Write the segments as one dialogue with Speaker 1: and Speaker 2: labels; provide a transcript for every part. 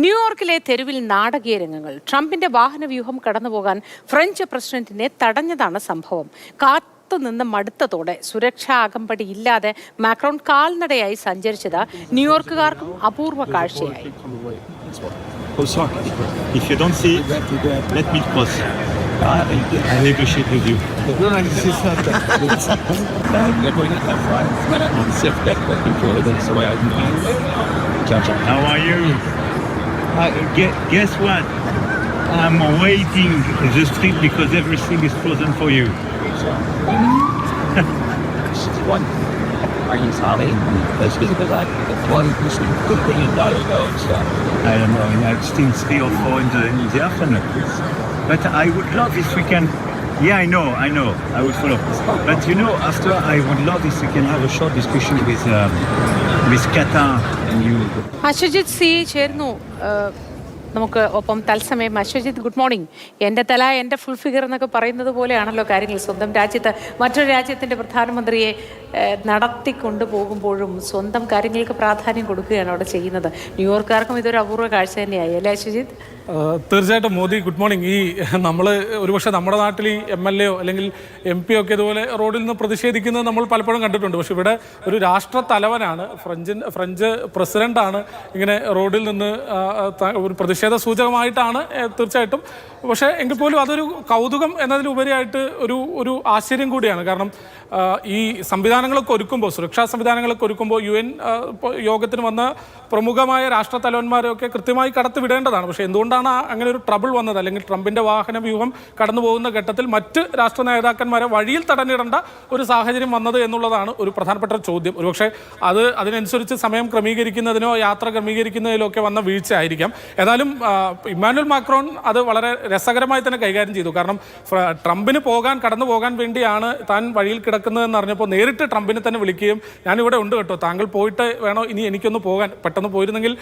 Speaker 1: ന്യൂയോർക്കിലെ തെരുവിൽ നാടകീയ രംഗങ്ങൾ. ട്രംപിന്റെ വാഹനവ്യൂഹം കടന്നുപോകാൻ ഫ്രഞ്ച് പ്രസിഡന്റിനെ തടഞ്ഞതാണ് സംഭവം. കാത്തുനിന്ന് മടുത്തതോടെ സുരക്ഷാ അകമ്പടി ഇല്ലാതെ മാക്രോൺ കാൽനടയായി സഞ്ചരിച്ചത് ന്യൂയോർക്കുകാർക്കും അപൂർവ കാഴ്ചയായി.
Speaker 2: Oh, sorry. If you don't see, let me cross. I negotiate with you.
Speaker 3: No, this is not that. They're going to have fun. It's a fact that people are going to say,
Speaker 2: How are you? Guess what? I'm waiting in the street because everything is frozen for you.
Speaker 3: Are you sorry? That's because I think one person could be a dollar so.
Speaker 2: I don't know. I've seen 3 or 4 in the afternoon. But I would love if we can. Yeah, I know. I will follow. But you know, after I would love if we can have a short discussion with Qatar and you.
Speaker 1: Ashwajith C ചേർന്നു നമുക്ക് ഒപ്പം തത്സമയം. Ashwajith, good morning. എൻ്റെ തല എൻ്റെ full figure എന്നൊക്കെ പറയുന്നത് പോലെയാണല്ലോ കാര്യങ്ങൾ. സ്വന്തം രാജ്യത്ത് മറ്റൊരു രാജ്യത്തിൻ്റെ പ്രധാനമന്ത്രിയെ നടത്തിക്കൊണ്ടു പോകുമ്പോഴും സ്വന്തം കാര്യങ്ങൾക്ക് പ്രാധാന്യം കൊടുക്കുകയാണ് അവിടെ ചെയ്യുന്നത്. ന്യൂയോർക്കാർക്കും ഇതൊരു അപൂർവ കാഴ്ച തന്നെയായി അല്ലേ അശ്വജിത്ത്?
Speaker 4: തീർച്ചയായിട്ടും മോദി, ഗുഡ് മോർണിംഗ്. ഈ നമ്മൾ ഒരുപക്ഷെ നമ്മുടെ നാട്ടിൽ ഈ MLA അല്ലെങ്കിൽ MP ഒക്കെ ഇതുപോലെ റോഡിൽ നിന്ന് പ്രതിഷേധിക്കുന്നത് നമ്മൾ പലപ്പോഴും കണ്ടിട്ടുണ്ട്. പക്ഷെ ഇവിടെ ഒരു രാഷ്ട്ര തലവനാണ്, ഫ്രഞ്ച് പ്രസിഡന്റാണ് ഇങ്ങനെ റോഡിൽ നിന്ന് ഒരു പ്രതിഷേധ സൂചകമായിട്ടാണ് തീർച്ചയായിട്ടും. പക്ഷേ എങ്കിൽ പോലും അതൊരു കൗതുകം എന്നതിലുപരിയായിട്ട് ഒരു ആശ്ചര്യം കൂടിയാണ്. കാരണം ഈ സംവിധാനങ്ങളൊക്കെ ഒരുക്കുമ്പോൾ, സുരക്ഷാ സംവിധാനങ്ങളൊക്കെ ഒരുക്കുമ്പോൾ UN യോഗത്തിന് വന്ന പ്രമുഖമായ രാഷ്ട്ര തലവന്മാരെയൊക്കെ കൃത്യമായി കടത്തിവിടേണ്ടതാണ്. പക്ഷേ എന്തുകൊണ്ടാണ് അങ്ങനെ ഒരു ട്രബിൾ വന്നത്? അല്ലെങ്കിൽ ട്രംപിൻ്റെ വാഹന വ്യൂഹം കടന്നു പോകുന്ന ഘട്ടത്തിൽ മറ്റ് രാഷ്ട്ര നേതാക്കന്മാരെ വഴിയിൽ തടഞ്ഞിടേണ്ട ഒരു സാഹചര്യം വന്നത് എന്നുള്ളതാണ് ഒരു പ്രധാനപ്പെട്ട ചോദ്യം. ഒരുപക്ഷെ അതിനനുസരിച്ച് സമയം ക്രമീകരിക്കുന്നതിനോ യാത്ര ക്രമീകരിക്കുന്നതിലോ ഒക്കെ വന്ന വീഴ്ച ആയിരിക്കാം. ഏതായാലും ഇമ്മാനുവൽ മാക്രോൺ അത് വളരെ രസകരമായി തന്നെ കൈകാര്യം ചെയ്തു. കാരണം ട്രംപിന് കടന്നു പോകാൻ വേണ്ടിയാണ് താൻ വഴിയിൽ കിടക്കുന്നതെന്ന് അറിഞ്ഞപ്പോൾ നേരിട്ട് ട്രംപിനെ തന്നെ വിളിക്കുകയും ഞാനിവിടെ ഉണ്ട് കേട്ടോ, താങ്കൾ പോയിട്ട് വേണോ ഇനി എനിക്കൊന്ന് പോകാൻ, പെട്ടെന്ന് പോയിരുന്നെങ്കിൽ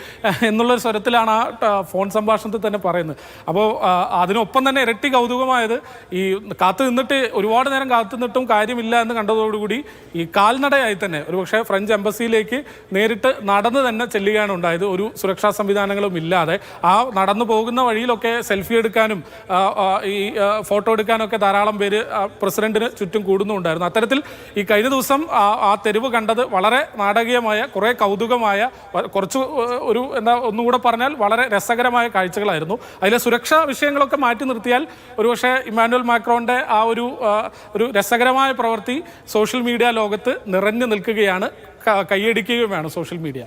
Speaker 4: എന്നുള്ളൊരു സ്വരത്തിലാണ് ആ ഫോൺ സംഭാഷണത്തിൽ തന്നെ പറയുന്നത്. അപ്പോൾ അതിനൊപ്പം തന്നെ ഇരട്ടി കൗതുകമായത് ഈ ഒരുപാട് നേരം കാത്തു നിന്നിട്ടും കാര്യമില്ല എന്ന് കണ്ടതോടുകൂടി ഈ കാൽനടയായി തന്നെ ഒരുപക്ഷെ ഫ്രഞ്ച് എംബസിയിലേക്ക് നേരിട്ട് നടന്ന് തന്നെ ചെല്ലുകയാണ് ഉണ്ടായത്. ഒരു സുരക്ഷാ സംവിധാനങ്ങളും ഇല്ലാതെ ആ നടന്നു പോകുന്ന വഴിയിലൊക്കെ സെൽഫി എടുക്കാനും ഈ ഫോട്ടോ എടുക്കാനൊക്കെ ധാരാളം പേര് പ്രസിഡന്റിന് ചുറ്റും കൂടുന്നുണ്ടായിരുന്നു. അത്തരത്തിൽ ഈ കഴിഞ്ഞ ദിവസം ആ തെരുവ് കണ്ടത് വളരെ നാടകീയമായ, കുറേ കൗതുകമായ, കുറച്ച് ഒന്നുകൂടെ പറഞ്ഞാൽ വളരെ രസകരമായ കാഴ്ചകളായിരുന്നു. അതിലെ സുരക്ഷാ വിഷയങ്ങളൊക്കെ മാറ്റി നിർത്തിയാൽ ഒരുപക്ഷെ ഇമ്മാനുവൽ മാക്രോന്റെ ആ ഒരു രസകരമായ പ്രവൃത്തി സോഷ്യൽ മീഡിയ ലോകത്ത് നിറഞ്ഞു നിൽക്കുകയാണ്, കൈയടിക്കുകയുമാണ് സോഷ്യൽ മീഡിയ.